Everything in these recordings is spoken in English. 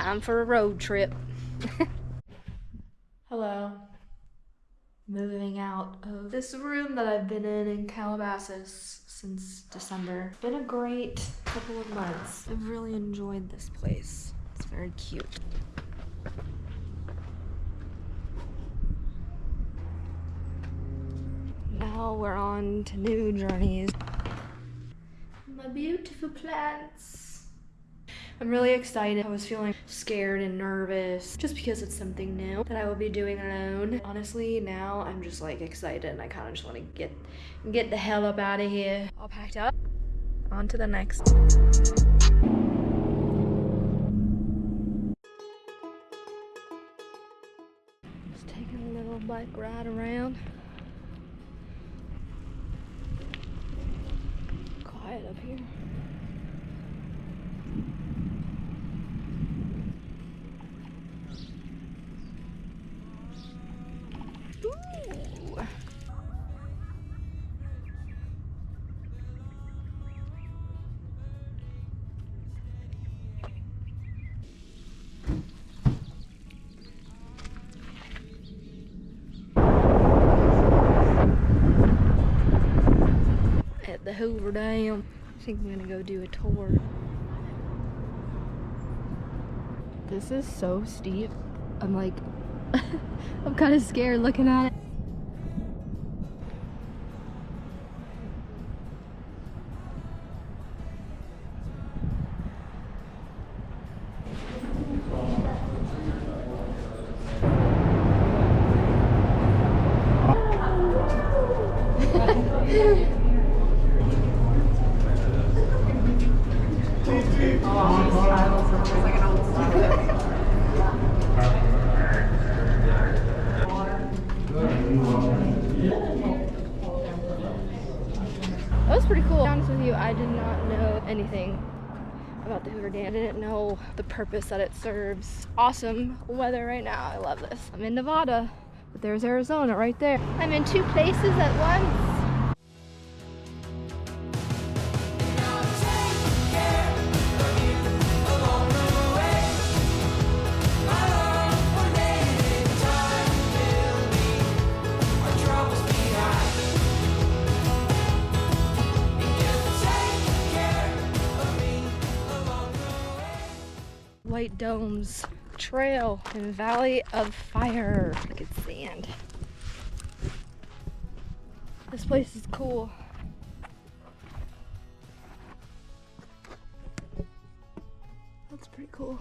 Time for a road trip. Hello. Moving out of this room that I've been in Calabasas since December. Been a great couple of months. I've really enjoyed this place. It's very cute. Now we're on to new journeys. My beautiful plants. I'm really excited. I was feeling scared and nervous just because it's something new that I will be doing alone. Honestly, now I'm just like excited and I kind of just want to get the hell up out of here. All packed up. On to the next. Just taking a little bike ride around. Quiet up here. Ooh. At the Hoover Dam. I think I'm gonna go do a tour. This is so steep. I'm like, I'm kind of scared looking at it. That was pretty cool. To be honest with you, I did not know anything about the Hoover Dam. I didn't know the purpose that it serves. Awesome weather right now. I love this. I'm in Nevada, but there's Arizona right there. I'm in two places at once. White Domes Trail and Valley of Fire. Look at sand. This place is cool. That's pretty cool.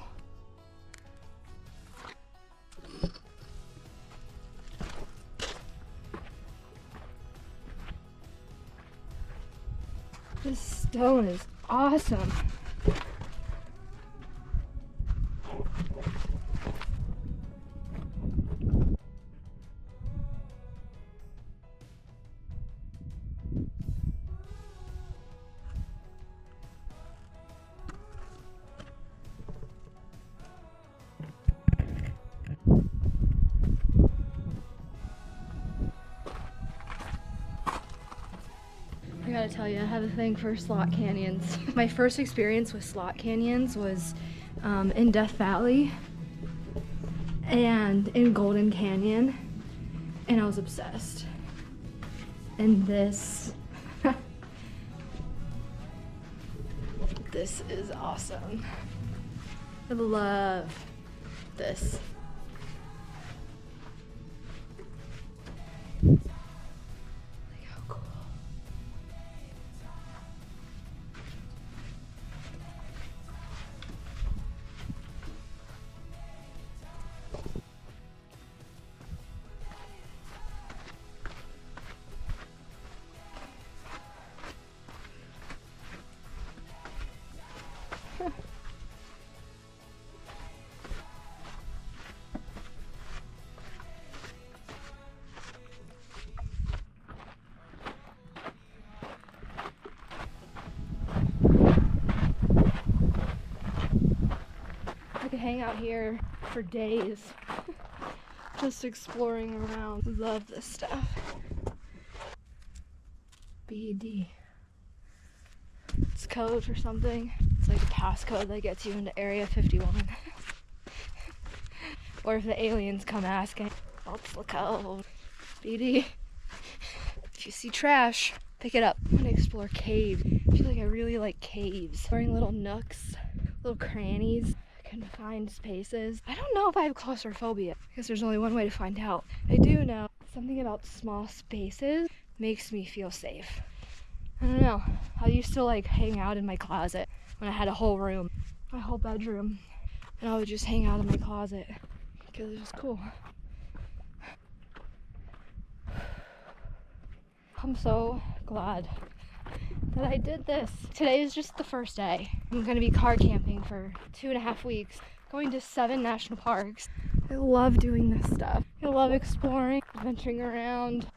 This stone is awesome. I gotta tell you, I have a thing for slot canyons. My first experience with slot canyons was in Death Valley and in Golden Canyon, and I was obsessed. And this, this is awesome. I love this. I could hang out here for days, just exploring around. Love this stuff. BD. It's code or something. It's like a passcode that gets you into Area 51. Or if the aliens come asking, what's the code? BD. If you see trash, pick it up. I'm gonna explore caves. I feel like I really like caves. Exploring little nooks, little crannies, confined spaces. I don't know if I have claustrophobia, because there's only one way to find out. I do know something about small spaces makes me feel safe. I don't know. I used to like hang out in my closet when I had a whole room, my whole bedroom, and I would just hang out in my closet because it was cool. I'm so glad that I did this. Today is just the first day. I'm gonna be car camping for 2.5 weeks, going to 7 national parks. I love doing this stuff. I love exploring, venturing around.